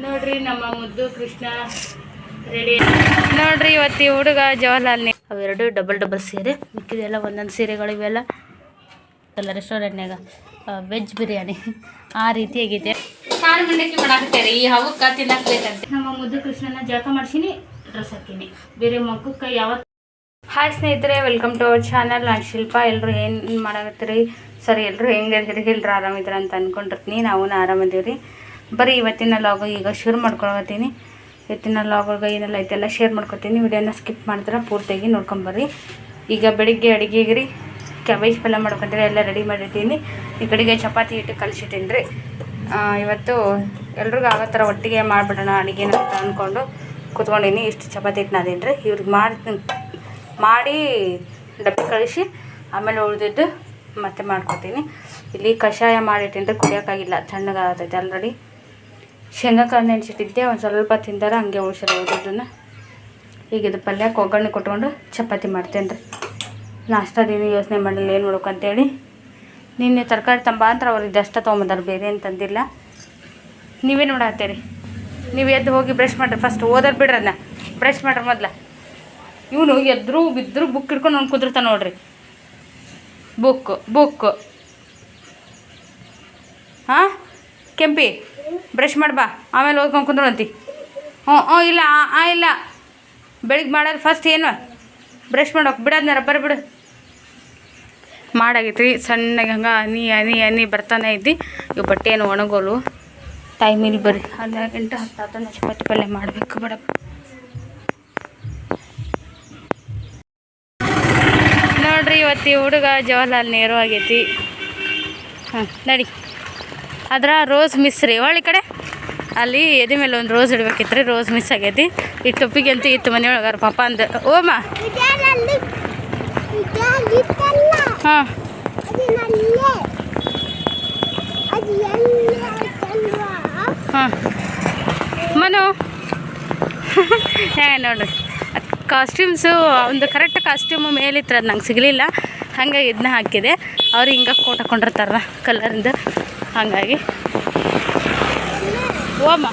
ನೋಡ್ರಿ ನಮ್ಮ ಮುದ್ದು ಕೃಷ್ಣ ರೆಡಿ ನೋಡ್ರಿ. ಇವತ್ತು ಈ ಹುಡುಗ ಜವಾಹರ್ಲಾಲ್ ಅವೆರಡು ಡಬಲ್ ಸೀರೆ, ಮಿಕ್ಕಿದೆಲ್ಲ ಒಂದೊಂದು ಸೀರೆಗಳು. ಇವೆಲ್ಲ ಎಲ್ಲ ರೆಸ್ಟೋರೆಂಟ್ನಾಗ ವೆಜ್ ಬಿರಿಯಾನಿ ಆ ರೀತಿ ಆಗೈತೆ. ಖಾರ ಮಂಡಕ್ಕಿ ಮಾಡಾಕತ್ತೇರಿ ಈ ಹವಕ್ಕೆ ತಿನ್ನಕ್ಬೇಕಂತೆ. ನಮ್ಮ ಮುದ್ದು ಕೃಷ್ಣನ ಜಳಕ ಮಾಡ್ಸೀನಿ, ಡ್ರೆಸ್ ಹಾಕೀನಿ, ಬೇರೆ ಮಕ್ಕಕ್ಕೆ ಯಾವತ್ತು. ಹಾಯ್ ಸ್ನೇಹಿತರೆ, ವೆಲ್ಕಮ್ ಟು ಅವರ್ ಚಾನಲ್. ನಾನು ಶಿಲ್ಪ. ಎಲ್ಲರೂ ಏನು ಮಾಡಾಕತ್ತೀರಿ? ಸರಿ, ಎಲ್ಲರೂ ಹೆಂಗಿರ್ತೀರಿ? ಎಲ್ಲರೂ ಆರಾಮಿದ್ರ ಅಂತ ಅಂದ್ಕೊಂಡಿರ್ತೀನಿ. ನಾವು ಆರಾಮದೀವ್ರಿ. ಬರೀ ಇವತ್ತಿನ ಲಾಗು ಈಗ ಶುರು ಮಾಡ್ಕೊಳತ್ತೀನಿ. ಇವತ್ತಿನ ಲಾಗೊಳಗೆ ಏನೆಲ್ಲ ಐತೆಲ್ಲ ಶೇರ್ ಮಾಡ್ಕೊತೀನಿ. ವಿಡಿಯೋನ ಸ್ಕಿಪ್ ಮಾಡಿದ್ರೆ ಪೂರ್ತಿಯಾಗಿ ನೋಡ್ಕೊಂಬರ್ರಿ. ಈಗ ಬೆಳಿಗ್ಗೆ ಅಡುಗೆಗೆ ರೀ ಕ್ಯಾಬೇಜ್ ಪಲ್ಯ ಮಾಡ್ಕೊಂತೀರಿ, ಎಲ್ಲ ರೆಡಿ ಮಾಡಿರ್ತೀನಿ. ಈ ಕಡೆಗೆ ಚಪಾತಿ ಹಿಟ್ಟು ಕಲಿಸಿಟ್ಟೀನಿ ರೀ. ಇವತ್ತು ಎಲ್ರಿಗೂ ಆಗೋ ಥರ ಒಟ್ಟಿಗೆ ಮಾಡಿಬಿಡೋಣ ಅಡುಗೆನ ಅಂತ ಅಂದ್ಕೊಂಡು ಕೂತ್ಕೊಂಡೀನಿ. ಇಷ್ಟು ಚಪಾತಿ ಹಿಟ್ಟು ನಾದೀನಿ ರೀ. ಇವ್ರಿಗೆ ಮಾಡಿ ಡಬ್ಬಿ ಕಳಿಸಿ ಆಮೇಲೆ ಉಳಿದಿದ್ದು ಮತ್ತೆ ಮಾಡ್ಕೊತೀನಿ. ಇಲ್ಲಿ ಕಷಾಯ ಮಾಡಿಟ್ಟಿನಿ ರೀ, ಕುಡಿಯೋಕ್ಕಾಗಿಲ್ಲ, ತಣ್ಣಗಾಗತೈತೆ ಆಲ್ರೆಡಿ. ಶೇಂಗಾಕಾಳು ನೆನೆಸಿಟ್ಟಿದ್ದೆ, ಒಂದು ಸ್ವಲ್ಪ ತಿಂದಾರ, ಹಂಗೆ ಉಳಿಸಿರ ಉಳಿದಿದ್ದನ್ನು. ಈಗ ಇದು ಪಲ್ಯಕ್ಕೆ ಒಗ್ಗರಣೆ ಕೊಟ್ಕೊಂಡು ಚಪಾತಿ ಮಾಡ್ತೇನೆ ರೀ. ನಾಷ್ಟಾದೇನು ಯೋಚನೆ ಮಾಡಲಿಲ್ಲ ಏನು ಮಾಡ್ಬೇಕಂತೇಳಿ. ನಿನ್ನೆ ತರಕಾರಿ ತಂಬ ಅಂದ್ರೆ ಅವ್ರಿಗೆ ಇದಷ್ಟ ತೊಗೊಂಬಂದಾರ, ಬೇರೆ ಏನು ತಂದಿಲ್ಲ. ನೀವೇನು ಮಾಡಾತ್ತೀರಿ? ನೀವು ಎದ್ದು ಹೋಗಿ ಬ್ರಷ್ ಮಾಡಿರಿ. ಫಸ್ಟ್ ಓದೋದು ಬಿಡ್ರಿ, ಅದನ್ನ ಬ್ರಷ್ ಮಾಡ್ರಿ ಮೊದಲ. ಇವನು ಎದ್ರು ಬಿದ್ದರು ಬುಕ್ ಹಿಡ್ಕೊಂಡು ಅವ್ನು ಕುದುರ್ತಾನೆ ನೋಡ್ರಿ. ಬುಕ್ ಹಾಂ ಕೆಂಪಿ, ಬ್ರಷ್ ಮಾಡಿ ಬಾ, ಆಮೇಲೆ ಓದ್ಕೊಂಡು ಕುಂದ್ರಂತಿ. ಇಲ್ಲ ಇಲ್ಲ, ಬೆಳಿಗ್ಗೆ ಮಾಡೋದು ಫಸ್ಟ್ ಏನು ಬ್ರಷ್ ಮಾಡೋಕೆ ಬಿಡೋದನ್ನ ರಬ್ಬರ್ ಬಿಡು. ಮಾಡಾಗೈತ್ರಿ ಸಣ್ಣಗೆ ಹಂಗೆ ಹನಿ ಬರ್ತಾನೆ ಇದ್ದು. ಇವು ಬಟ್ಟೆ ಏನು ಒಣಗೋಲು, ಟೈಮ್ ಇಲ್ಲಿ ಬರ್ರಿ. 12 ಗಂಟೆ 10 ಚಪಾತಿ ಪಲ್ಯ ಮಾಡಬೇಕು ಬಿಡಪ್ಪ. ನೋಡ್ರಿ, ಇವತ್ತು ಈ ಹುಡುಗ ಜವಾಹರ್ಲಾಲ್ ನೆಹರು ಆಗೈತಿ. ನಡಿ. ಅದ್ರ ರೋಸ್ ಮಿಸ್ ರೀ. ಒಳ್ಳೆ ಕಡೆ ಅಲ್ಲಿ ಎದೆ ಮೇಲೆ ಒಂದು ರೋಸ್ ಇಡ್ಬೇಕಿತ್ತು ರೀ, ರೋಸ್ ಮಿಸ್ ಆಗೈತಿ. ಈ ಟೊಪ್ಪಿಗೆ ಅಂತೂ ಇತ್ತು ಮನೆಯೊಳಗಾರ ಪಾಪ ಅಂದ. ಓಮ್ಮ ಹಾಂ ಹಾಂ ಮನು ನೋಡ್ರಿ ಕಾಸ್ಟ್ಯೂಮ್ಸು ಒಂದು ಕರೆಕ್ಟ್ ಕಾಸ್ಟ್ಯೂಮು ಮೇಲಿತ್ತು, ಅದು ನಂಗೆ ಸಿಗಲಿಲ್ಲ. ಹಾಗಾಗಿ ಇದನ್ನ ಹಾಕಿದೆ. ಅವ್ರು ಹಿಂಗೆ ಕೋಟ್ ಹಾಕೊಂಡಿರ್ತಾರ ಕಲರಿಂದ, ಹಾಗಾಗಿ. ಓಮ್ಮ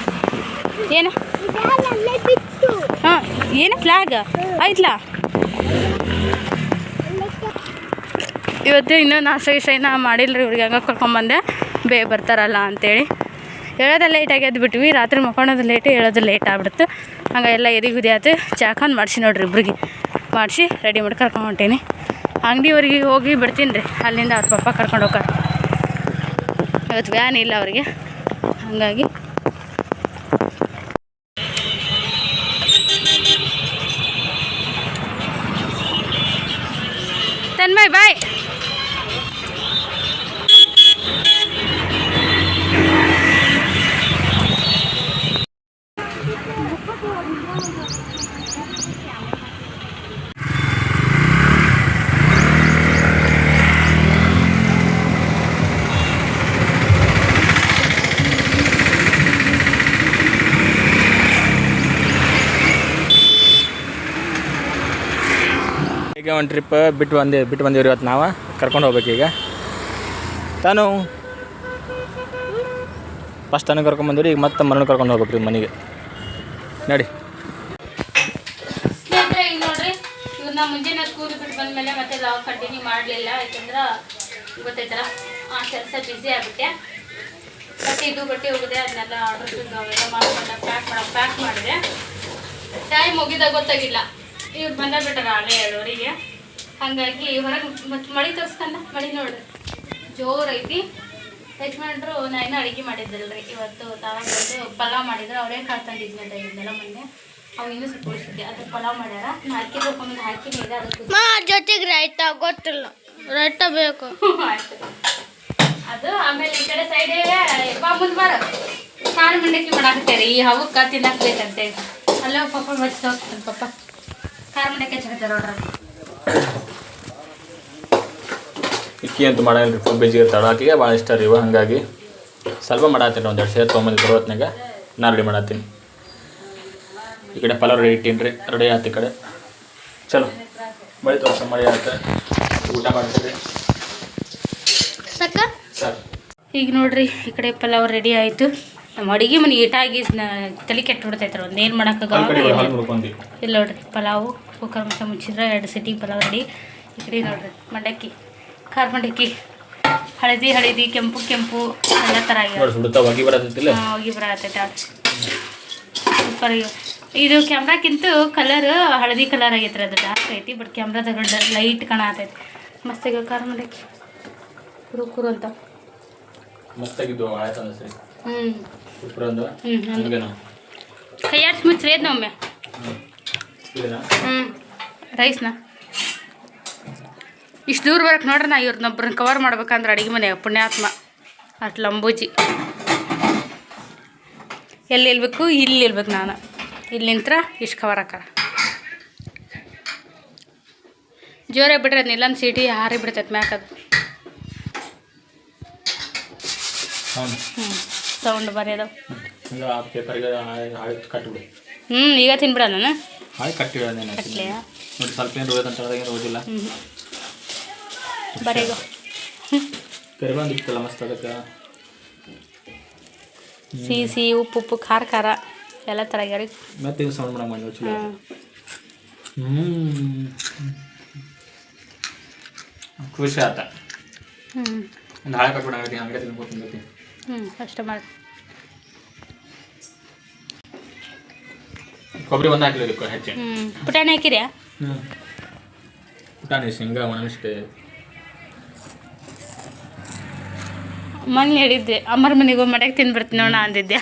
ಏನು ಹಾಂ ಏನು ಫ್ಲಾಗ್ ಆಯ್ತಲ್ಲ. ಇವತ್ತು ಇನ್ನೂ ನಾಷ್ಟ ಏನೋ ಮಾಡಿಲ್ಲ ರೀ. ಇವ್ರಿಗೆ ಹಂಗೆ ಕರ್ಕೊಂಬಂದೆ, ಬೇಗ ಬರ್ತಾರಲ್ಲ ಅಂಥೇಳಿ. ಹೇಳೋದು ಲೇಟಾಗಿ ಎದ್ದು ಬಿಟ್ವಿ. ರಾತ್ರಿ ಮಕ್ಕೊಳೋದು ಲೇಟು, ಹೇಳೋದು ಲೇಟ್ ಆಗ್ಬಿಡುತ್ತೆ. ಹಂಗೆ ಎಲ್ಲ ಎದಿಗೆ ಗುದಿ ಆಯ್ತು. ಚಾಕಂದು ಮಾಡಿಸಿ ನೋಡ್ರಿ, ಇಬ್ರಿಗೆ ಮಾಡಿಸಿ ರೆಡಿ ಮಾಡಿ ಕರ್ಕೊಂಡ್ಬಿಟ್ಟೀನಿ. ಅಂಗಡಿವರೆಗೆ ಹೋಗಿ ಬಿಡ್ತೀನಿ ರೀ. ಅಲ್ಲಿಂದ ಅವ್ರ ಪಪ್ಪ ಕರ್ಕೊಂಡು ಹೋಗ್ತಾರೆ. ಇವತ್ತು ವ್ಯಾನ್ ಇಲ್ಲ ಅವರಿಗೆ, ಹಾಗಾಗಿ. ತನ್ಮಯ್ ಬಾಯ್. ಈಗ ಒಂದು ಟ್ರಿಪ್ ಬಿಟ್ಟು ಬಂದಿವ್ರಿ. ಇವತ್ತು ನಾವು ಕರ್ಕೊಂಡು ಹೋಗ್ಬೇಕು. ಈಗ ತಾನು ಫಸ್ಟ್ ತಾನು ಕರ್ಕೊಂಡ್ಬಂದಿವ್ರಿ. ಈಗ ಮತ್ತೆ ಮರಣ ಕರ್ಕೊಂಡು ಹೋಗ್ಬೇಕು ರೀ ಮನೆಗೆ. ನೋಡಿ ಸ್ನೇಹಿತರೆ, ಈಗ ನೋಡ್ರಿ, ಇವ್ರನ್ನ ಮುಂಜಾನೆ ಸ್ಕೂಲ್ ಬಿಟ್ಟು ಬಂದಮೇಲೆ ಮತ್ತೆ ಲಾಗ್ ಕಂಟಿನ್ಯೂ ಮಾಡಲಿಲ್ಲ. ಯಾಕೆಂದ್ರೆ ಗೊತ್ತೈತಲ್ಲ, ಆ ಕೆಲಸ ಬಿಸಿ ಆಗಿಬಿಟ್ಟೆ. ಬಟ್ಟೆ ಹೋಗಿದೆ, ಅದನ್ನೆಲ್ಲ ಆರ್ಡರ್ ಅವೆಲ್ಲ ಮಾಡ್ಕೊಂಡು ಪ್ಯಾಕ್ ಮಾಡಿದೆ. ಟೈಮ್ ಹೋಗಿದ್ದಾಗ ಗೊತ್ತಾಗಿಲ್ಲ. ಇವ್ರು ಬಂದಾಗ್ಬಿಟ್ಟಾರ ಅಲ್ಲೇ 7:00 ಹಾಗಾಗಿ ಹೊರಗೆ ಮತ್ತೆ ಮಳೆ ತೋರಿಸ್ಕಂಡ. ಮಳೆ ನೋಡ್ರಿ ಜೋರು ಐತಿ. ಯಜಮಾನ್ರು ನಾ ಇನ್ನೂ ಅಡುಗೆ ಮಾಡಿದ್ದಲ್ರಿ. ಇವತ್ತು ತಾವ ಬಂದು ಪಲಾವ್ ಮಾಡಿದ್ರು. ಅವರೇ ಕಾಳು ತಂದಿದ್ನಂತ ಇದನ್ನೆಲ್ಲ ಮೊನ್ನೆ. ಅವು ಇನ್ನೂ ಸ್ವಲ್ಪ ಉಳಿಸಿದ್ದೆ, ಅದು ಪಲಾವ್ ಮಾಡ್ಯಾರ. ನಾ ಅಕ್ಕಿ ತೊಗೊಂಡು ಹಾಕಿನಿ. ಇದೆ ಅದಕ್ಕೆ ಜೊತೆಗೆ ರೈತ ಗೊತ್ತಿಲ್ಲ, ರೈತ ಬೇಕು. ಆಯ್ತು. ಅದು ಆಮೇಲೆ ಈ ಕಡೆ ಸೈಡೇ ಮುಂದೆ ಬಾರ ಖಾರ ಮಂಡಕ್ಕಿ ಮಾಡಾಕತ್ತೇರಿ. ಈ ಹವಕ್ಕೆ ತಿನ್ನಕ್ಬೇಕಂತೇಳಿ ಅಲ್ಲ ಪಪ್ಪ ಬಚ್ಚ ಹೋಗ್ತಾನೆ. ಪಪ್ಪ ಖಾರ ಮಂಡಕ್ಕಿ ಹಚ್ಚಕತ್ತಾರ ನೋಡ್ರಿ. ಇಕ್ಕಿ ಅಂತೂ ಮಾಡಲ್ಲ ಫುಲ್ ಬೇಜಿಗೆ ಇರ್ತಾಳೆ. ಆಕೆಗೆ ಭಾಳ ಇಷ್ಟ ರೀ ಇವ, ಹಾಗಾಗಿ ಸ್ವಲ್ಪ ಮಾಡತ್ತೀನಿ. ಒಂದೆರಡು ಸೇರು ತೊಗೊಂಬಂದು ಬರೋತ್ನಾಗ ನಾನು ರೆಡಿ ಮಾಡತ್ತೀನಿ. ಈ ಕಡೆ ಪಲಾವ್ ರೆಡಿ ಇಟ್ಟೀನಿ ರೀ, ರೆಡಿ ಆಯ್ತು. ಈ ಕಡೆ ಚಲೋ ಮಳೆ ತೋರಿಸ ಮಳೆ ಆಯ್ತು. ಊಟ ಮಾಡ್ತೀರಿ ಸಾಕ. ಈಗ ನೋಡ್ರಿ, ಈ ಕಡೆ ಪಲಾವ್ ರೆಡಿ ಆಯಿತು. ನಮ್ಮ ಅಡುಗೆ ಮನೆ ಈಟಾಗಿ ತಲೆ ಕೆಟ್ಟು ಬಿಡ್ತೈತ್ರ ಒಂದೇನು ಮಾಡೋಕ್ಕಾಗಲ್ಲ. ಇಲ್ಲ ನೋಡ್ರಿ ಪಲಾವು ಕುಕ್ಕರ್ ಮುಚ್ಚ ಮುಚ್ಚಿದ್ರೆ 2 ಸಿಟಿ ಪಲಾವ್ ರೆಡಿ. ಈ ಕಡೆ ನೋಡ್ರಿ ಮಂಡಕ್ಕಿ, ಖಾರ ಮಂಡಕ್ಕಿ, ಹಳದಿ ಕೆಂಪು ಎಲ್ಲ ಥರ ಹೋಗಿ ಬರತ್ತೈತೆ. ಸೂಪರ್. ಇದು ಕ್ಯಾಮ್ರಾಕ್ಕಿಂತ ಕಲರ್ ಹಳದಿ ಕಲರ್ ಆಗೈತ್ರಿ, ಅದು ಡಾರ್ಕ್ ಐತಿ. But ಕ್ಯಾಮ್ರಾದಾಗ light ಕಾಣತೈತಿ. ಮಸ್ತಾಗಿ ಖಾರ ಮಂಡಕ್ಕಿ ಕುರು ಅಂತ ಮಸ್ತಾಗಿದ್ದು. ಕೈಯಾಡ್ಸಿ ಮುಚ್ಚ್ರಿ ಅದ್ ಒಮ್ಮೆ. ರೈಸ್ನ ಇಷ್ಟು ದೂರ ಬರಕ್ಕೆ ನೋಡ್ರಿ. ನಾ ಇವ್ರನ್ನೊಬ್ರನ್ನ ಕವರ್ ಮಾಡ್ಬೇಕಂದ್ರೆ ಅಡುಗೆ ಮನೆ ಪುಣ್ಯಾತ್ಮ ಅಷ್ಟು ಲಂಬೂಜಿ. ಎಲ್ಲಿ ಇಲ್ಬೇಕು? ಇಲ್ಲಿ ಇಲ್ಬೇಕು. ನಾನು ಇಲ್ಲಿ ನಿಂತ್ರ ಇಷ್ಟು ಕವರ್ ಹಾಕ ಜೋರಾಗಿ ಬಿಡ್ರಿ. ಅದನ್ನ ಇಲ್ಲೊಂದು ಸೀಟಿ ಹಾರಿ ಬಿಡ್ತೈತೆ ಮ್ಯಾಕದು. ಸೌಂಡ್ ಬರೀ ಅದಾವ. ಈಗ ತಿನ್ಬಿಡ ನಾನು ಬರೀಗ ಸಿಹಿ ಉಪ್ಪು ಖಾರ ಎಲ್ಲ ಥರ ಆಗ್ಯಾರ. ಖುಷಿ ಆತ. ಒಂದು ಹಾಳೆ ಕಟ್ಬಿಡ ಅಂಗಡಿ ತಿನ್ಕೋತೀನಿ. ಅಷ್ಟೇ ಮಾಡಿ. ಕೊಬ್ಬರಿ ಒಂದು ಹಾಕಲಿಕ್ಕೆ ಹೆಚ್ಚು. ಪುಟಾಣಿ ಹಾಕಿರ್ಯಾ? ಪುಟಾಣಿ, ಶೇಂಗಾ, ಒಣಮೆಣಸಿನಕಾಯಿ. ಮೊನ್ನೆ ಹೇಳಿದ್ದೆ ಅಮ್ಮರ ಮನೆಗೆ ಹೋಗಿ ಮಡ್ಯಾಗ ತಿಂದ್ಬಿಡ್ತೀನಿ ನೋಡ ಅಂದಿದ್ದೆ.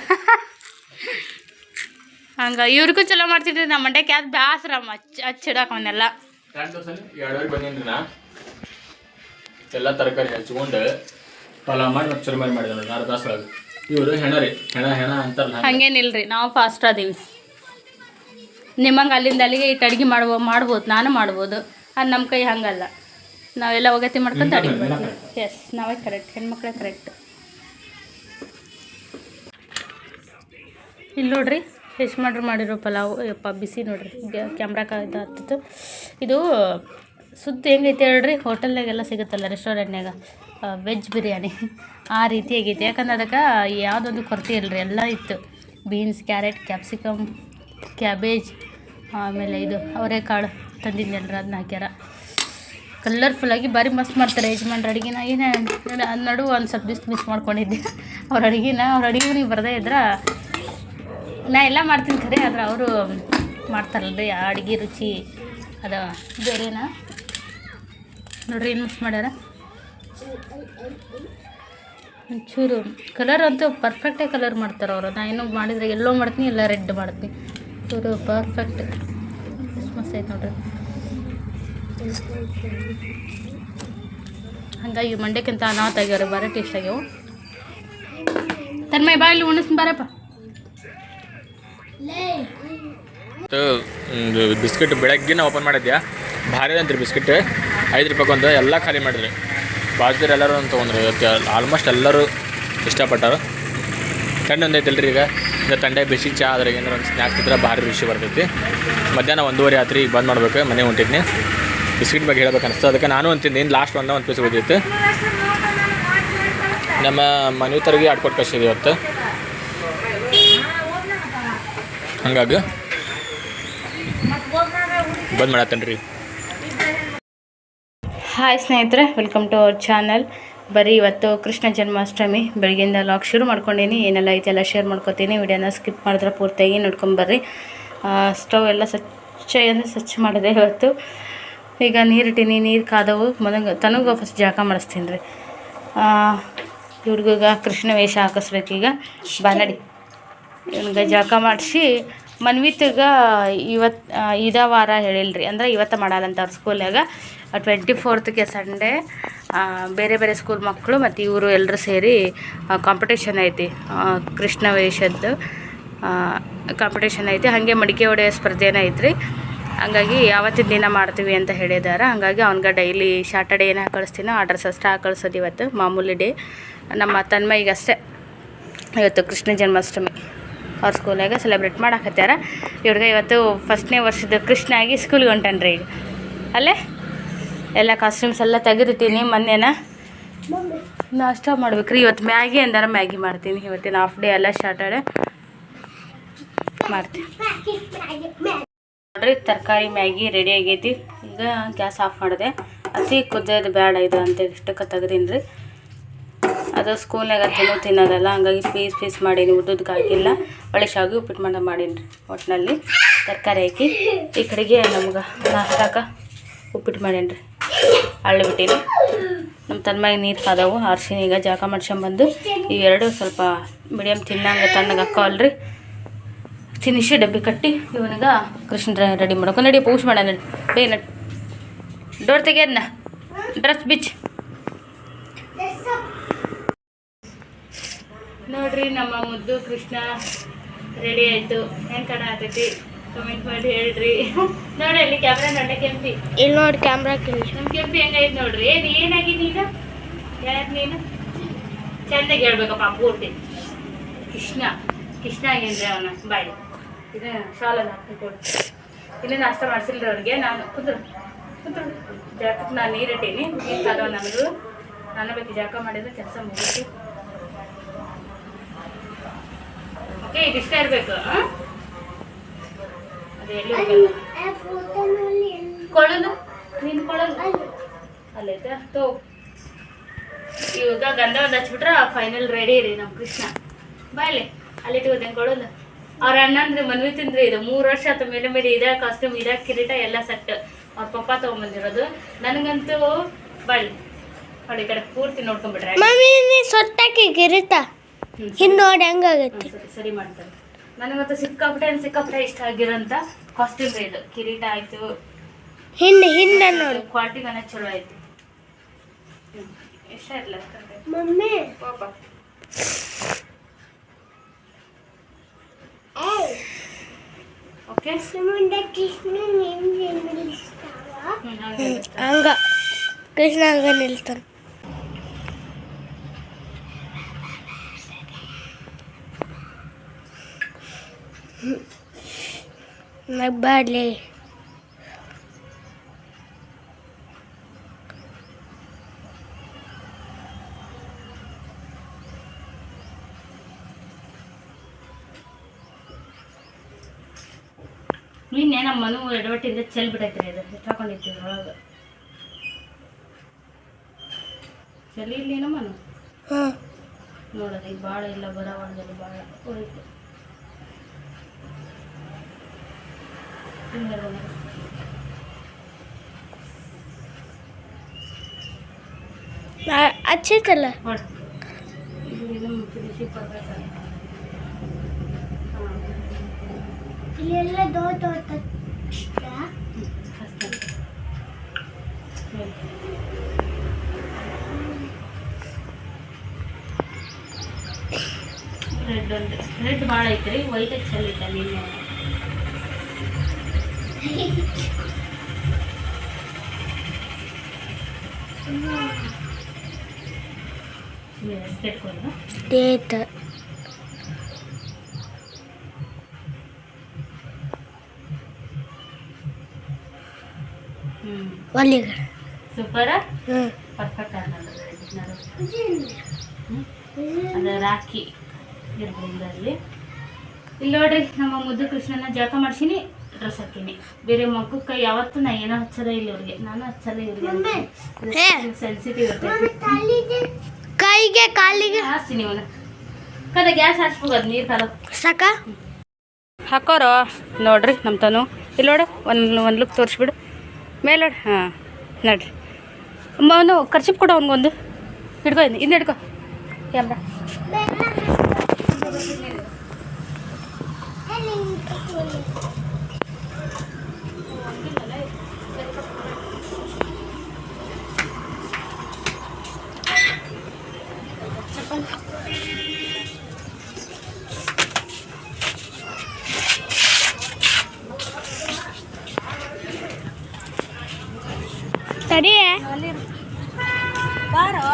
ಹಂಗೆ ಇವ್ರಿಗೂ ಚಲೋ ಮಾಡ್ತಿದ್ದೆ. ನಮ್ಮ ಮಂಡ್ಯಕ್ಕೆ ಯಾವ್ದು ಬೇಸರ ಹಚ್ಚಿಡಾಕ ಅವನ್ನೆಲ್ಲ. 2 ಬಂದೇನ್ರಿ ನಾ. ಎಲ್ಲ ತರಕಾರಿ ಹಚ್ಕೊಂಡು ಪಲಾವ್ ಮಾಡಿ ಮತ್ತೆ ಚುರುಮರಿ ಮಾಡಿದೆ ನೋಡಿ 6 ತಾಸು ಒಳಗೆ. ಇವರು ಹೆಣ ಅಂತಾರಲ್ಲ, ಹಂಗೇನಿಲ್ರಿ. ನಾವು ಫಾಸ್ಟ್ ಅದೀವಿ. ನಿಮ್ಮಂಗೆ ಅಲ್ಲಿಂದ ಅಲ್ಲಿಗೆ ಇಟ್ಟು ಅಡುಗೆ ಮಾಡ್ಬೋದು. ನಾನು ಮಾಡ್ಬೋದು. ಅದು ನಮ್ಮ ಕೈ ಹಂಗಲ್ಲ. ನಾವೆಲ್ಲ ಒಗತಿ ಮಾಡ್ಕೊಂಡು ಅಡುಗೆ ಮಾಡ್ತೀವಿ. ಎಸ್, ನಾವೇ ಕರೆಕ್ಟ್. ಹೆಣ್ಮಕ್ಳೇ ಕರೆಕ್ಟ್. ಇಲ್ಲಿ ನೋಡ್ರಿ ಎಷ್ಟು ಮಾಡಿರೋ ಪಲಾವು. ಯಪ್ಪ ಬಿಸಿ ನೋಡ್ರಿ. ಕ್ಯಾಮ್ರಾಕ ಇದು ಹತ್ತಿತ್ತು. ಇದು ಸುದ್ದಿ ಹೆಂಗೈತೆ ಹೇಳ್ರಿ, ಹೋಟೆಲ್ನಾಗೆಲ್ಲ ಸಿಗುತ್ತಲ್ಲ ರೆಸ್ಟೋರೆಂಟ್ನಾಗ ವೆಜ್ ಬಿರಿಯಾನಿ ಆ ರೀತಿ ಆಗೈತೆ. ಯಾಕಂದ್ರೆ ಅದಕ್ಕೆ ಯಾವುದೊಂದು ಕೊರತೆ ಇಲ್ಲರಿ, ಎಲ್ಲ ಇತ್ತು. ಬೀನ್ಸ್, ಕ್ಯಾರೆಟ್, ಕ್ಯಾಪ್ಸಿಕಮ್, ಕ್ಯಾಬೇಜ್, ಆಮೇಲೆ ಇದು ಅವರೆಕಾಳು ತಂದಿದ್ದೆಲ್ಲರ ಅದನ್ನ ಹಾಕ್ಯಾರ. ಕಲರ್ಫುಲ್ಲಾಗಿ ಭಾರಿ ಮಸ್ತ್ ಮಾಡ್ತಾರೆ ಯಜಮಾನ್ರ ಅಡುಗೆನ. ಏನೇ ನಡು ಒಂದು ಸ್ವಲ್ಪ ದಿವ್ಸ ಮಿಸ್ ಮಾಡ್ಕೊಂಡಿದ್ದೆ ಅವ್ರ ಅಡುಗೆ ಬರದೇ ಇದ್ರೆ ನಾ ಎಲ್ಲ ಮಾಡ್ತೀನಿ ಖರೆ. ಆದ್ರೆ ಅವರು ಮಾಡ್ತಾರಲ್ರಿ ಆ ಅಡುಗೆ ರುಚಿ ಅದು ಬೇರೆನಾ ನೋಡ್ರಿ. ಏನು ಮಿಸ್ ಮಾಡ್ಯಾರ. ಒಂಚೂರು ಕಲರ್ ಅಂತೂ ಪರ್ಫೆಕ್ಟಾಗಿ ಕಲರ್ ಮಾಡ್ತಾರೆ ಅವರು. ನಾ ಏನೋ ಮಾಡಿದರೆ ಎಲ್ಲೋ ಮಾಡ್ತೀನಿ, ಎಲ್ಲ ರೆಡ್ ಮಾಡ್ತೀನಿ. ಚೂರು ಪರ್ಫೆಕ್ಟ್ ಮಸ್ತ್ ಐತೆ ನೋಡ್ರಿ. ಹಂಗಾಗಿ ಮಂಡ್ಯಕ್ಕಿಂತ ಅನಾಥ ಆಗ್ಯಾವ್ರಿ, ಭಾರಿ ಟೇಸ್ಟ್ ಆಗ್ಯಾವು. ತನ್ಮೈ ಬಾಯಲ್ಲಿ ಉಣಿಸ್ ಬಾರಪ್ಪ. ಬಿಸ್ಕಿಟ್ ಬೆಳಗ್ಗೆ ನಾವು ಓಪನ್ ಮಾಡಿದ್ಯಾ, ಭಾರಿ ಅಂತೀರಿ ಬಿಸ್ಕಿಟ್. 5 ರೂಪಾಯಿಗೊಂದು ಎಲ್ಲ ಖಾಲಿ ಮಾಡಿದ್ರಿ. ಬಾಜುರು ಎಲ್ಲರೂ ಅಂತ ತೊಗೊಂಡ್ರು. ಇವತ್ತು ಆಲ್ಮೋಸ್ಟ್ ಎಲ್ಲರೂ ಇಷ್ಟಪಟ್ಟರು. ತಂಡೆ ಒಂದು ಐತಲ್ರಿ ಈಗ ತಂಡೆ ಬಿಸಿ ಚಹಾ ಅದ್ರಾಗ ಏನಾರು ಒಂದು ಸ್ನ್ಯಾಕ್ಸ್ ಇದ್ರೆ ಭಾರಿ ರುಚಿ ಬರ್ತೈತಿ. ಮಧ್ಯಾಹ್ನ 1:30 ಆತ್ರಿ. ಈಗ ಬಂದು ಮಾಡ್ಬೇಕು. ಮನೆ ಹೊಂಟಿದ್ನಿ. ಬಿಸ್ಕಿಟ್ ಬಗ್ಗೆ ಹೇಳ್ಬೇಕು ಅನಿಸ್ತು. ಅದಕ್ಕೆ ನಾನು ಅಂತಿದ್ದೆ ಇನ್ನು ಲಾಸ್ಟ್ ಒಂದು ಪೀಸ್ ಉಳಿದಿತ್ತು. ನಮ್ಮ ಮನೆ ತರಗಿ ಆಡ್ಕೊಟ್ಟು ಕಳಿಸಿದ್ವಿ ಇವತ್ತು. ಹಂಗಾಗಿ ಬಂದು ಮಾಡತ್ತೇನೆ ರೀ. ಹಾಯ್ ಸ್ನೇಹಿತರೆ, ವೆಲ್ಕಮ್ ಟು ಅವರ್ ಚಾನಲ್. ಬರೀ ಇವತ್ತು ಕೃಷ್ಣ ಜನ್ಮಾಷ್ಟಮಿ. ಬೆಳಗ್ಗೆಯಿಂದ ಲಾಗ್ ಶುರು ಮಾಡ್ಕೊಂಡೀನಿ. ಏನೆಲ್ಲ ಐತೆಲ್ಲ ಶೇರ್ ಮಾಡ್ಕೊತೀನಿ. ವಿಡಿಯೋನ ಸ್ಕಿಪ್ ಮಾಡಿದ್ರೆ ಪೂರ್ತಿಯಾಗಿ ನೋಡ್ಕೊಂಬರ್ರಿ. ಸ್ಟವ್ ಎಲ್ಲ ಸ್ವಚ್ಛ ಮಾಡಿದೆ ಇವತ್ತು. ಈಗ ನೀರಿಟ್ಟೀನಿ, ನೀರು ಕಾದವು. ತನಗ ಫಸ್ಟ್ ಜಾಕ ಮಾಡಿಸ್ತೀನಿ ರೀ. ಇವ್ರಿಗ ಕೃಷ್ಣ ವೇಷ ಹಾಕಿಸ್ಬೇಕೀಗ. ಬಾನಡಿ ಇವನಿಗೆ ಜಾಕ ಮಾಡಿಸಿ ಮನ್ವಿತ್ಗ ಇದ ವಾರ ಹೇಳಿಲ್ರಿ, ಅಂದ್ರೆ ಇವತ್ತು ಮಾಡಲ್ಲಂತ ಅವ್ರ ಸ್ಕೂಲ್ನಾಗ. 24th ಸಂಡೇ ಬೇರೆ ಬೇರೆ ಸ್ಕೂಲ್ ಮಕ್ಕಳು ಮತ್ತು ಇವರು ಎಲ್ಲರೂ ಸೇರಿ ಕಾಂಪಿಟೇಷನ್ ಐತಿ. ಕೃಷ್ಣ ವೇಷದ್ದು ಕಾಂಪಿಟೇಷನ್ ಐತಿ. ಹಾಗೆ ಮಡಿಕೆ ಹೊಡೆಯೋ ಸ್ಪರ್ಧೆನ ಐತ್ರಿ. ಹಂಗಾಗಿ ಯಾವತ್ತಿನ ದಿನ ಮಾಡ್ತೀವಿ ಅಂತ ಹೇಳಿದ್ದಾರೆ. ಹಂಗಾಗಿ ಅವ್ನಿಗೆ ಡೈಲಿ ಸ್ಯಾಟರ್ಡೇ ಏನು ಕಳಿಸ್ತೀನೋ ಆ ಡ್ರೆಸ್ ಅಷ್ಟೇ ಕಳಿಸೋದು ಇವತ್ತು ಮಾಮೂಲಿ ಡೇ. ನಮ್ಮ ತನ್ಮಯಿಗಷ್ಟೇ ಇವತ್ತು ಕೃಷ್ಣ ಜನ್ಮಾಷ್ಟಮಿ ಅವ್ರ ಸ್ಕೂಲಾಗ ಸೆಲೆಬ್ರೇಟ್ ಮಾಡಾಕತ್ಯಾರ. ಇವ್ರಿಗೆ ಇವತ್ತು 1ನೇ ವರ್ಷದ ಕೃಷ್ಣ ಆಗಿ ಸ್ಕೂಲ್ಗೆ ಹೊಂಟಾನ್ರಿ. ಈಗ ಅಲ್ಲೇ ಎಲ್ಲ ಕಾಸ್ಟ್ಯೂಮ್ಸ್ ಎಲ್ಲ ತೆಗೆದಿಟ್ಟೀನಿ. ಮೊನ್ನೆನ ನಾಷ್ಟ ಮಾಡ್ಬೇಕ್ರಿ. ಇವತ್ತು ಮ್ಯಾಗಿ ಅಂದಾರ ಮ್ಯಾಗಿ ಮಾಡ್ತೀನಿ. ಇವತ್ತಿನ ಹಾಫ್ ಡೇ ಎಲ್ಲ ಸ್ಯಾಟರ್ಡೆ ಮಾಡ್ತೀನಿ ನೋಡ್ರಿ. ತರಕಾರಿ ಮ್ಯಾಗಿ ರೆಡಿ ಆಗೈತಿ. ಈಗ ಗ್ಯಾಸ್ ಆಫ್ ಮಾಡಿದೆ. ಅತಿ ಕುದ್ದೋದು ಬೇಡ ಇದು ಅಂತ ಇಷ್ಟಕ್ಕೆ ತೆಗ್ದೀನಿ ರೀ. ಅದು ಸ್ಕೂಲ್ನಾಗ ತಿನ್ನೋದಲ್ಲ, ಹಂಗಾಗಿ ಪೀಸ್ ಮಾಡೀನಿ. ಉದ್ದಕ್ಕೆ ಹಾಕಿಲ್ಲ. ಒಳ್ಳೆ ಶಾವಿಗೆ ಉಪ್ಪಿಟ್ಟು ಮಾಡೀನಿ ರೀ. ಒಟ್ಟಿನಲ್ಲಿ ತರಕಾರಿ ಹಾಕಿ ಈ ಕಡೆಗೆ ನಮ್ಗೆ ನಾಷ್ಟಾಕ ಉಪ್ಪಿಟ್ಟು ಮಾಡೀನಿ ರೀ. ಅಳ್ಳಿ ಬಿಟ್ಟೀನಿ. ನಮ್ಮ ತನ್ಮಾಗಿ ನೀರು ಕಾದವು ಆರ್ಸಿನ. ಈಗ ಜಾಕ ಮಾಡ್ಸ್ಕೊಂಬಂದು ಇವೆರಡು ಸ್ವಲ್ಪ ಮೀಡಿಯಮ್ ತಿನ್ನಂಗೆ ತಣ್ಣಗೆ ಹಾಕೋಲ್ರಿ. ತಿನ್ನಿಸಿ ಡಬ್ಬಿ ಕಟ್ಟಿ ಇವನಿಗೆ ಕೃಷ್ಣ ರೆಡಿ ಮಾಡೋಕೆ ನಡಿ. ಪೂಜೆ ಮಾಡೋಣ ನಡಿ. ಬೇ ನಡಿ. ಡೋರ್ ತೆಗಿಯೋದನ್ನ ಡ್ರೆಸ್ ಬಿಚ್ ನೋಡ್ರಿ. ನಮ್ಮ ಮುದ್ದು ಕೃಷ್ಣ ರೆಡಿ ಆಯಿತು. ಹೆಂಗೆ ಕಣ ಆಗ್ತೈತಿ ಕಮೆಂಟ್ ಮಾಡಿ ಹೇಳ್ರಿ. ನೋಡಿ ಅಲ್ಲಿ ಕ್ಯಾಮ್ರಾ ನೋಡ ಕೆಂಪಿ. ಇಲ್ಲಿ ನೋಡಿ ಕ್ಯಾಮ್ರಾ ನಮ್ಮ ಕೆಂಪಿ ಹೆಂಗೈತೆ ನೋಡ್ರಿ. ಏನಾಗಿ ನೀನು ಯಾರು ನೀನು ಚೆಂದಾಗಿ ಹೇಳ್ಬೇಕಪ್ಪ ಪೂರ್ತಿ. ಕೃಷ್ಣ ಆಗೇನ್ರಿ ಅವನ ಬಾಯ್. ಇದು ಶಾಲಲ್ಲಿ ಹಾಕಿಕೊಡು. ಇನ್ನೇ ನಾಷ್ಟ ಮಾಡಿಸಿಲ್ರಿ ಅವ್ರಿಗೆ. ನಾನು ಕುಂದ್ರು ಜಾಕಕ್ಕೆ ನಾನು ನೀರಿಟ್ಟೀನಿ. ನೀರು ಕಾದವ ನನಗೂ. ನಾನು ಬೇಕು ಜಾಕ ಮಾಡಿದ್ರೆ ಕೆಲಸ ಮುಗಿತು. ಓಕೆ, ಇದಿಷ್ಟ ಇರಬೇಕು. ಅದು ಎಲ್ಲಿ ಹೋಗಲ್ಲ. ಕೊಳಲು ನೀನು ಕೊಳಲು ಅಲ್ಲೈತಾ ತೋ. ಇವಾಗ ಗಂಧ ಒಂದು ಹಚ್ಬಿಟ್ರೆ ಫೈನಲ್ ರೆಡಿ ರೀ ನಮ್ಮ ಕೃಷ್ಣ. ಬಾಯ್ಲಿ ಅಲ್ಲಿ ಇಟ್ಕೋದೇನು ಕೊಡೋದು. ಅವ್ರ ಅಣ್ಣಂದ್ರೆ ಮನ್ವಿ ತಿಂದ್ರಿ. ಇದು 3 ವರ್ಷ ಆತ ಮೇಲೆ ಇದೇ ಕಾಸ್ಟ್ಯೂಮ್, ಇದೇ ಕಿರೀಟ ಎಲ್ಲ ಸೆಟ್ ಅವ್ರ ಪಪ್ಪ ತೊಗೊಂಬಂದಿರೋದು. ನನಗಂತೂ ಬಾಯ್ಲಿ ನೋಡಿ ಈ ಕಡೆ ಪೂರ್ತಿ ನೋಡ್ಕೊಂಡ್ಬಿಟ್ರೆ ಸೊಟ್ಟಾಕಿ ಕಿರೀಟ ಹಿಂದೆ ನೋಡಿ ಹೆಂಗಾಗೈತಿ. ಸರಿ ಮಾಡ್ತಾರೆ. ನನಗಂತೂ ಸಿಕ್ಕಾಪಟ್ಟೆ ಇಷ್ಟ ಆಗಿರೋಂಥ ಕಾಸ್ಟ್ಯೂಮ್ ರೀ ಇದು. ಕಿರೀಟ ಆಯಿತು, ಹಿಂದೆ ನೋಡಿ ಕ್ವಾಲಿಟಿಗನ ಚಲೋ ಐತಿ. ಇಷ್ಟ ಇರಲ್ಲ ಮಮ್ಮಿ ಪಾಪ. ಓಕೆ ಹಂಗ ಕೃಷ್ಣ ಹಂಗ ನಿಲ್ತಾನ. ನಗ್ಬಾಡ್ಲಿ. ನಿನ್ನೆ ನಮ್ಮ ಮನು ಎಡವಟ್ಟಿಂದ ಚೆಲ್ ಬಿಟ್ಟೈತ್ರಿ. ಅದು ಹಾಕೊಂಡಿರ್ತೀವಿ ಒಳಗೆ ಚಳಿ ಇಲ್ಲಿ ನಮ್ಮ ಮನು ನೋಡೋದು. ಈಗ ಭಾಳ ಇಲ್ಲ ಬರವಾಳದಲ್ಲಿ ಭಾಳ ಹೋಯ್ತು. ಹಚ್ಚಿತ್ತಲ್ಲ ನೋಡಿ ಇದು ಫಿನಿಶಿಂಗ್ ಪರ್ಫೆಕ್ಟ್ ಆಗಿ. ಇಲ್ಲೆಲ್ಲ ದೊಡ್ಡ ರೆಡ್ ಭಾಳ ಐತ್ರಿ. ವೈಟ್ ಚಲ್ ಐತೆ ನಿನ್ನೆ. ಡೇಟ್ ಒಲಿಗ ಸೂಪರ ಪರ್ಫೆಕ್ಟ್ ಆದ. ಅದು ರಾಖಿ ಇರ್ಬೋದು ಅಲ್ಲಿ. ಇಲ್ಲಿ ನೋಡ್ರಿ ನಮ್ಮ ಮುದ್ದು ಕೃಷ್ಣನ ಜಾಕ ಮಾಡ್ಸೀನಿ, ಡ್ರೆಸ್ ಹಾಕೀನಿ. ಬೇರೆ ಮಕ್ಕಕ್ಕೆ ಯಾವತ್ತೂ ನಾ ಏನೋ ಹಚ್ಚದ ಇಲ್ಲ ಇವ್ರಿಗೆ. ನಾನು ಹಚ್ಚಲ್ಲ ಇವ್ರಿಗೆ. ಸೆನ್ಸಿಟಿವ್ ಇರ್ತೈತಿ. ಕೈಗೆ ಕಾಲಿಗೆ ಹಾಸ್ತೀನಿ ಇವನು. ಕದ ಗ್ಯಾಸ್ ಹಾಕ್ಸ್ಬೋದು ನೀರು ಕಾಲ ಸಾಕ ಹಾಕೋರು. ನೋಡ್ರಿ ನಮ್ಮ ತನು ಇಲ್ಲಿ ನೋಡು. ಒಂದು ಲುಕ್ ತೋರಿಸ್ಬಿಡು ಮೇಲೆ ನೋಡಿ. ಹಾಂ ನೋಡ್ರಿ. ಅವನು ಖರ್ಚಿಪ್ ಕೊಡು ಅವ್ನಿಗೊಂದು. ಹಿಡ್ಕೊ ಹಿಂದೆ ಹಿಡ್ಕೊ ಕ್ಯಾಮ್ರಾ. ತಡಿ ಬಾರೋ.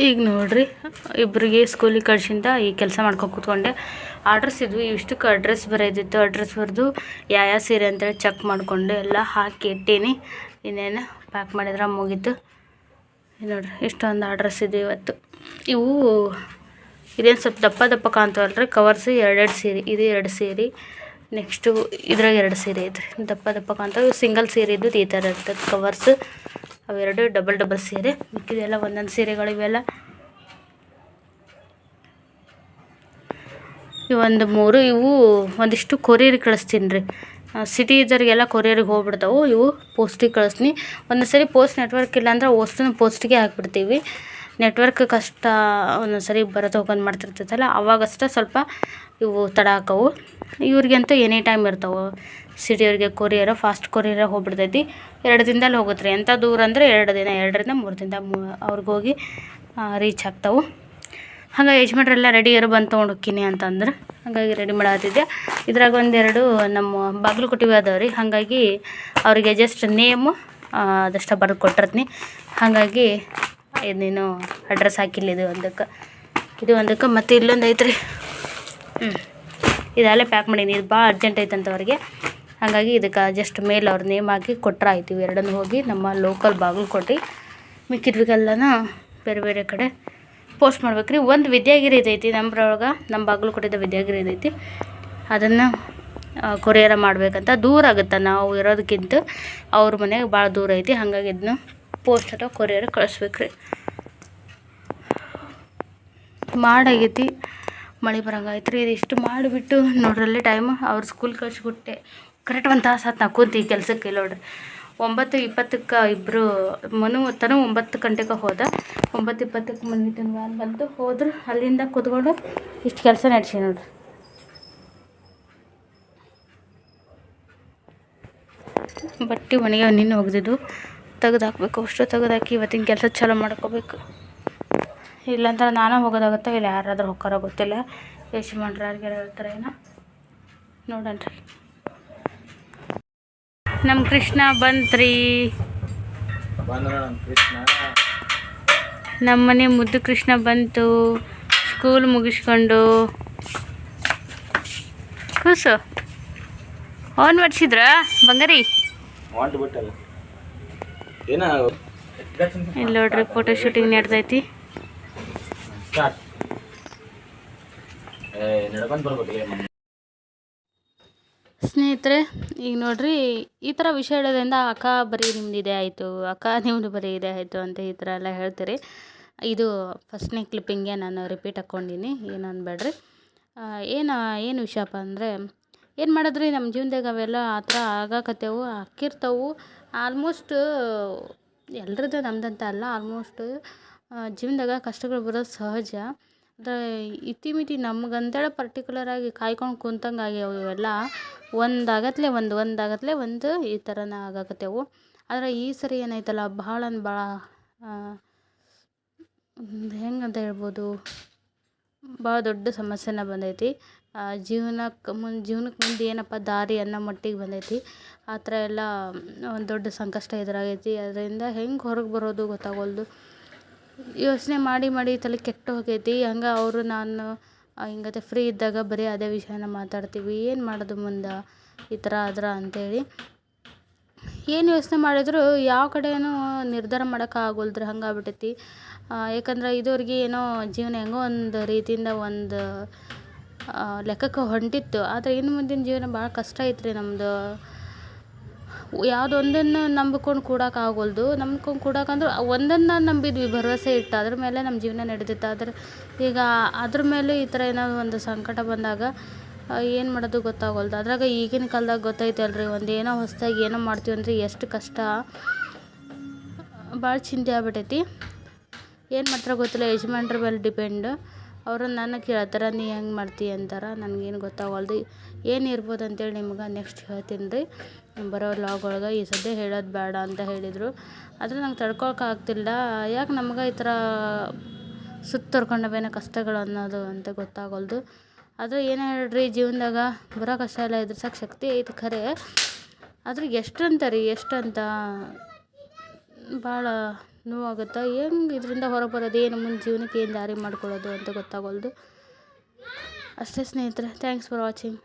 ಈಗ ನೋಡ್ರಿ ಇಬ್ಬರಿಗೆ ಸ್ಕೂಲಿಗೆ ಕಳ್ಸಿಂದ ಈ ಕೆಲಸ ಮಾಡ್ಕೊಂಡು ಕೂತ್ಕೊಂಡೆ. ಆರ್ಡ್ರಸ್ ಇದ್ವು, ಇಷ್ಟಕ್ಕೆ ಅಡ್ರೆಸ್ ಬರೋದಿತ್ತು. ಅಡ್ರೆಸ್ ಬರೆದು ಯಾವ ಸೀರೆ ಅಂತೇಳಿ ಚೆಕ್ ಮಾಡಿಕೊಂಡು ಎಲ್ಲ ಹಾಕಿ ಇಟ್ಟೀನಿ. ಇನ್ನೇನು ಪ್ಯಾಕ್ ಮಾಡಿದ್ರೆ ಮುಗೀತು. ನೋಡ್ರಿ ಇಷ್ಟೊಂದು ಆರ್ಡ್ರಸ್ ಇದೆ ಇವತ್ತು. ಇವು ಇದೇನು ಸ್ವಲ್ಪ ದಪ್ಪ ದಪ್ಪ ಕಾಣ್ತಾವಲ್ರಿ ಕವರ್ಸ್. ಎರಡೆರಡು ಸೀರೆ, ಇದು 2 ಸೀರೆ, ನೆಕ್ಸ್ಟು ಇದ್ರಾಗ 2 ಸೀರೆ ಐತ್ರಿ. ದಪ್ಪ ದಪ್ಪ ಕಾಣ್ತಾವೆ. ಸಿಂಗಲ್ ಸೀರೆ ಇದ್ದು ಈ ಥರ ಇರ್ತದೆ ಕವರ್ಸ್. ಅವೆರಡು ಡಬಲ್ ಸೀರೆ. ಮಿಕ್ಕಿದೆಲ್ಲ ಒಂದೊಂದು ಸೀರೆಗಳು. ಇವೆಲ್ಲ ಇವೊಂದು 3. ಇವು ಒಂದಿಷ್ಟು ಕೊರಿಯರಿಗೆ ಕಳಿಸ್ತೀನಿ ರೀ. ಸಿಟಿ ಇದ್ದವ್ರಿಗೆಲ್ಲ ಕೊರಿಯರಿಗೆ ಹೋಗ್ಬಿಡ್ತಾವೆ. ಇವು ಪೋಸ್ಟಿಗೆ ಕಳಿಸ್ತೀನಿ. ಒಂದೊಂದು ಸರಿ ಪೋಸ್ಟ್ ನೆಟ್ವರ್ಕ್ ಇಲ್ಲ ಅಂದ್ರೆ ಅಷ್ಟನ್ನು ಪೋಸ್ಟಿಗೆ ಹಾಕ್ಬಿಡ್ತೀವಿ. ನೆಟ್ವರ್ಕ್ ಕಷ್ಟ ಒಂದೊಂದು ಸರಿ ಬರೋದು ಹೋಗೋದು ಮಾಡ್ತಿರ್ತೈತಲ್ಲ, ಅವಾಗಷ್ಟೇ ಸ್ವಲ್ಪ ಇವು ತಡ ಹಾಕವು. ಇವ್ರಿಗಂತೂ ಎನಿ ಟೈಮ್ ಇರ್ತಾವೆ. ಸಿಟಿಯವ್ರಿಗೆ ಕೊರಿಯರ್ ಫಾಸ್ಟ್ ಕೊರಿಯರ್ ಹೋಗ್ಬಿಡ್ತೈತಿ. 2 ದಿನದಲ್ಲಿ ಹೋಗುತ್ತೆ ರೀ. ಎಂಥ ದೂರ ಅಂದರೆ 2 ದಿನ, 2 ರಿಂದ 3 ದಿನ ಅವ್ರಿಗೆ ಹೋಗಿ ರೀಚ್ ಆಗ್ತಾವೆ. ಹಾಗಾಗಿ ಯಜಮಾನ್ರೆಲ್ಲ ರೆಡಿಯರು ಬಂದು ತೊಗೊಂಡು ಹೋಗ್ತೀನಿ ಅಂತಂದ್ರೆ ಹಾಗಾಗಿ ರೆಡಿ ಮಾಡತ್ತಿದ್ದೆ. ಇದ್ರಾಗ ಒಂದೆರಡು ನಮ್ಮ ಬಾಗಲಕೋಟೆಗೆ ಅದಾವೆ ರೀ. ಹಾಗಾಗಿ ಅವರಿಗೆ ಜಸ್ಟ್ ನೇಮು ಅದಷ್ಟು ಬರೆದು ಕೊಟ್ಟಿರ್ತೀನಿ. ಹಾಗಾಗಿ ಇನ್ನೇನು ಅಡ್ರೆಸ್ ಹಾಕಿಲ್ಲ. ಇದು ಒಂದಕ್ಕೆ ಮತ್ತು ಇಲ್ಲೊಂದು ಐತ್ರಿ. ಇದೆಲ್ಲ ಪ್ಯಾಕ್ ಮಾಡೀನಿ. ಇದು ಭಾಳ ಅರ್ಜೆಂಟ್ ಐತಂತ ಅವ್ರಿಗೆ. ಹಾಗಾಗಿ ಇದಕ್ಕೆ ಜಸ್ಟ್ ಮೇಲೆ ಅವ್ರ ನೇಮ್ ಹಾಕಿ ಕೊಟ್ಟರೆ ಆಯ್ತು. ಎರಡನ್ನೂ ಹೋಗಿ ನಮ್ಮ ಲೋಕಲ್ ಬಾಗಲಕೋಟೆ, ಮಿಕ್ಕಿದ್ವಿಗೆಲ್ಲನ ಬೇರೆ ಬೇರೆ ಕಡೆ ಪೋಸ್ಟ್ ಮಾಡ್ಬೇಕು ರೀ. ಒಂದು ವಿದ್ಯಾಗಿರಿ ಇದೈತಿ ನಮ್ಮೊಳಗೆ, ನಮ್ಮ ಬಾಗಲಕೋಟೆದ ವಿದ್ಯಾಗಿರಿ ಇದೈತಿ. ಅದನ್ನು ಕೊರಿಯರ ಮಾಡ್ಬೇಕಂತ. ದೂರ ಆಗುತ್ತೆ ನಾವು ಇರೋದಕ್ಕಿಂತ ಅವ್ರ ಮನೆಗೆ ಭಾಳ ದೂರ ಐತಿ. ಹಾಗಾಗಿ ಇದನ್ನ ಪೋಸ್ಟ್ ಅಥವಾ ಕೊರಿಯರ್ ಕಳಿಸ್ಬೇಕು ರೀ. ಮಾಡಾಗೈತಿ, ಮಳೆ ಬರಂಗಾಯ್ತು ರೀ. ಇದಿಷ್ಟು ಮಾಡಿಬಿಟ್ಟು ನೋಡ್ರಲ್ಲಿ ಟೈಮು ಅವ್ರ ಸ್ಕೂಲ್ ಕಳಿಸ್ಬಿಟ್ಟೆ. ಕರೆಕ್ಟ್ 1 ತಾಸು ಆತು ನಾ ಕೂತಿ ಕೆಲಸಕ್ಕೆ. ನೋಡ್ರಿ 9:20ಕ್ಕೆ ಇಬ್ಬರು ತನೂ 9 ಗಂಟೆಗೆ ಹೋದ. 9:20ಕ್ಕೆ ಮನೆ ವ್ಯಾನ್ ಬಂದು ಹೋದ್ರು. ಅಲ್ಲಿಂದ ಕೂತ್ಕೊಂಡು ಇಷ್ಟು ಕೆಲಸ ನಡೆಸಿ ನೋಡ್ರಿ. ಬಟ್ಟೆ ಒಣಗಿ ನಿನ್ನೆ ಒಗೆದಿದ್ದು ತೆಗೆದು ಹಾಕ್ಬೇಕು. ಅಷ್ಟು ತೆಗೆದು ಹಾಕಿ ಇವತ್ತಿನ ಕೆಲಸ ಚಾಲೂ ಮಾಡ್ಕೋಬೇಕು. ಇಲ್ಲಾಂದ್ರೆ ನಾನು ಹೋಗೋದಾಗುತ್ತೆ, ಇಲ್ಲ ಯಾರಾದ್ರೂ ಹೋಗ್ತಾರೋ ಗೊತ್ತಿಲ್ಲ. ಯಜಮಾನ್ರು ಯಾರಿಗಾರ ಹೇಳ್ತಾರೆ ಏನೋ ನೋಡಣ್ರಿ. ನಮ್ಮ ಕೃಷ್ಣ ಬಂತ್ರಿ. ನಮ್ಮ ಮನೆ ಮುದ್ದು ಕೃಷ್ಣ ಬಂತು ಸ್ಕೂಲ್ ಮುಗಿಸ್ಕೊಂಡು. ಕೂಸು ಆನ್ ಮಾಡಿಸಿದ್ರ ಬಂಗಾರಿ? ಇಲ್ಲಿ ನೋಡ್ರಿ ಫೋಟೋ ಶೂಟಿಂಗ್ ನಡ್ದೈತಿ. ಸ್ನೇಹಿತರೆ, ಈಗ ನೋಡ್ರಿ ಈ ಥರ ವಿಷಯ ಹೇಳೋದ್ರಿಂದ ಅಕ್ಕ ಬರೀ ನಿಮ್ದು ಇದೇ ಆಯಿತು, ಅಕ್ಕ ನಿಮ್ಮದು ಬರೀ ಇದೇ ಆಯಿತು ಅಂತ ಈ ಥರ ಎಲ್ಲ ಹೇಳ್ತೀರಿ. ಇದು ಫಸ್ಟ್ನೇ ಕ್ಲಿಪ್ಪಿಂಗೆ ನಾನು ರಿಪೀಟ್ ಹಾಕ್ಕೊಂಡಿನಿ, ಏನು ಅನ್ಬೇಡ್ರಿ. ಏನು ವಿಷಯಪ್ಪ ಅಂದರೆ, ಏನು ಮಾಡಿದ್ರಿ ನಮ್ಮ ಜೀವನದಾಗ ಅವೆಲ್ಲ ಆ ಥರ ಆಗಾಕತ್ತೇವು, ಆಕ್ಕಿರ್ತಾವು. ಆಲ್ಮೋಸ್ಟ್ ಎಲ್ರದ್ದು ನಮ್ದಂತ ಅಲ್ಲ, ಆಲ್ಮೋಸ್ಟ್ ಜೀವನದಾಗ ಕಷ್ಟಗಳು ಬರೋದು ಸಹಜ. ಅಂದರೆ ಇತಿಮಿತಿ ನಮ್ಗಂತೇಳಿ ಪರ್ಟಿಕ್ಯುಲರಾಗಿ ಕಾಯ್ಕೊಂಡು ಕುಂತಂಗೆ ಆಗ್ಯಾವ ಇವೆಲ್ಲ. ಒಂದಾಗತ್ಲೆ ಒಂದು ಈ ಥರನ ಆಗಾಕತ್ತೇವು. ಆದರೆ ಈ ಸರಿ ಏನಾಯ್ತಲ್ಲ, ಭಾಳ ಹೆಂಗಂತ ಹೇಳ್ಬೋದು, ಭಾಳ ದೊಡ್ಡ ಸಮಸ್ಯೆನ ಬಂದೈತಿ. ಜೀವನಕ್ಕೆ ಮುಂದೆ ಏನಪ್ಪ ದಾರಿ ಅನ್ನೋ ಮಟ್ಟಿಗೆ ಬಂದೈತಿ. ಆ ಥರ ಎಲ್ಲ ಒಂದು ದೊಡ್ಡ ಸಂಕಷ್ಟ ಎದುರಾಗೈತಿ. ಅದರಿಂದ ಹೆಂಗೆ ಹೊರಗೆ ಬರೋದು ಗೊತ್ತಾಗೋಲ್ದು. ಯೋಚನೆ ಮಾಡಿ ತಲೆ ಕೆಟ್ಟು ಹೋಗೈತಿ. ಹಂಗೆ ಅವರು ನಾನು ಹಿಂಗತೆ ಫ್ರೀ ಇದ್ದಾಗ ಬರೀ ಅದೇ ವಿಷಯನ ಮಾತಾಡ್ತೀವಿ. ಏನು ಮಾಡೋದು ಮುಂದೆ ಈ ಥರ ಆದ್ರೆ ಅಂಥೇಳಿ ಏನು ಯೋಚನೆ ಮಾಡಿದ್ರು ಯಾವ ಕಡೆಯೂ ನಿರ್ಧಾರ ಮಾಡೋಕ್ಕಾಗೋಲ್ದ್ರಿ. ಹಂಗೆ ಆಗ್ಬಿಟ್ಟೈತಿ. ಯಾಕಂದ್ರೆ ಇದುವರೆಗೆ ಏನೋ ಜೀವನ ಹೆಂಗೋ ಒಂದು ರೀತಿಯಿಂದ ಒಂದು ಲೆಕ್ಕಕ್ಕೆ ಹೊಂಟಿತ್ತು. ಆದರೆ ಇನ್ನು ಮುಂದಿನ ಜೀವನ ಭಾಳ ಕಷ್ಟ ಐತ್ರಿ ನಮ್ಮದು. ಯಾವುದೊಂದನ್ನು ನಂಬ್ಕೊಂಡು ಕೂಡೋಕ್ಕಾಗೋಲ್ದು. ನಂಬ್ಕೊಂಡು ಕೂಡೋಕಂದ್ರೆ ಒಂದನ್ನು ನಂಬಿದ್ವಿ, ಭರವಸೆ ಇಟ್ಟು ಅದ್ರ ಮೇಲೆ ನಮ್ಮ ಜೀವನ ನಡೆದಿತ್ತು. ಆದರೆ ಈಗ ಅದ್ರ ಮೇಲೂ ಈ ಥರ ಏನೋ ಒಂದು ಸಂಕಟ ಬಂದಾಗ ಏನು ಮಾಡೋದು ಗೊತ್ತಾಗೋಲ್ದು. ಅದ್ರಾಗ ಈಗಿನ ಕಾಲದಾಗ ಗೊತ್ತೈತಲ್ರಿ, ಒಂದು ಏನೋ ಹೊಸದಾಗಿ ಏನೋ ಮಾಡ್ತೀವಿ ಅಂದರೆ ಎಷ್ಟು ಕಷ್ಟ, ಭಾಳ ಚಿಂತೆ ಆಗ್ಬಿಟ್ಟೈತಿ. ಏನು ಮಾಡ್ತಾರೋ ಗೊತ್ತಿಲ್ಲ. ಯಜಮಾನ್ರ ಮೇಲೆ ಡಿಪೆಂಡ್. ಅವರು ನನ್ನ ಕೇಳ್ತಾರೆ ನೀ ಹೆಂಗೆ ಮಾಡ್ತೀಯ ಅಂತಾರೆ. ನನಗೇನು ಗೊತ್ತಾಗಲ್ದು. ಏನು ಇರ್ಬೋದು ಅಂತೇಳಿ ನಿಮ್ಗೆ ನೆಕ್ಸ್ಟ್ ಹೇಳ್ತೀನಿ ರೀ ಬರೋ ವ್ಲಾಗ್ ಒಳಗೆ. ಈ ಸದ್ಯ ಹೇಳೋದು ಬೇಡ ಅಂತ ಹೇಳಿದರು. ಆದರೆ ನಂಗೆ ತಡ್ಕೊಳಕ್ಕೆ ಆಗ್ತಿಲ್ಲ. ಯಾಕೆ ನಮ್ಗೆ ಈ ಥರ ಸುತ್ತರ್ಕೊಂಡವೇನೋ ಕಷ್ಟಗಳು ಅನ್ನೋದು ಅಂತ ಗೊತ್ತಾಗಲ್ದು. ಅದು ಏನೇ ಹೇಳ್ರಿ ಜೀವನದಾಗ ಬರೋ ಕಷ್ಟ ಎಲ್ಲ ಎದುರ್ಸೋಕೆ ಶಕ್ತಿ ಐತೆ ಖರೆ. ಆದ್ರೆ ಎಷ್ಟಂತ ಭಾಳ ನೋವಾಗುತ್ತೆ. ಹೆಂಗೆ ಇದರಿಂದ ಹೊರಬರೋದು, ಏನು ಮುಂದೆ ಜೀವನಕ್ಕೆ ಏನು ದಾರಿ ಮಾಡ್ಕೊಳ್ಳೋದು ಅಂತ ಗೊತ್ತಾಗಲ್ದು. ಅಷ್ಟೇ ಸ್ನೇಹಿತರೆ, ಥ್ಯಾಂಕ್ಸ್ ಫಾರ್ ವಾಚಿಂಗ್.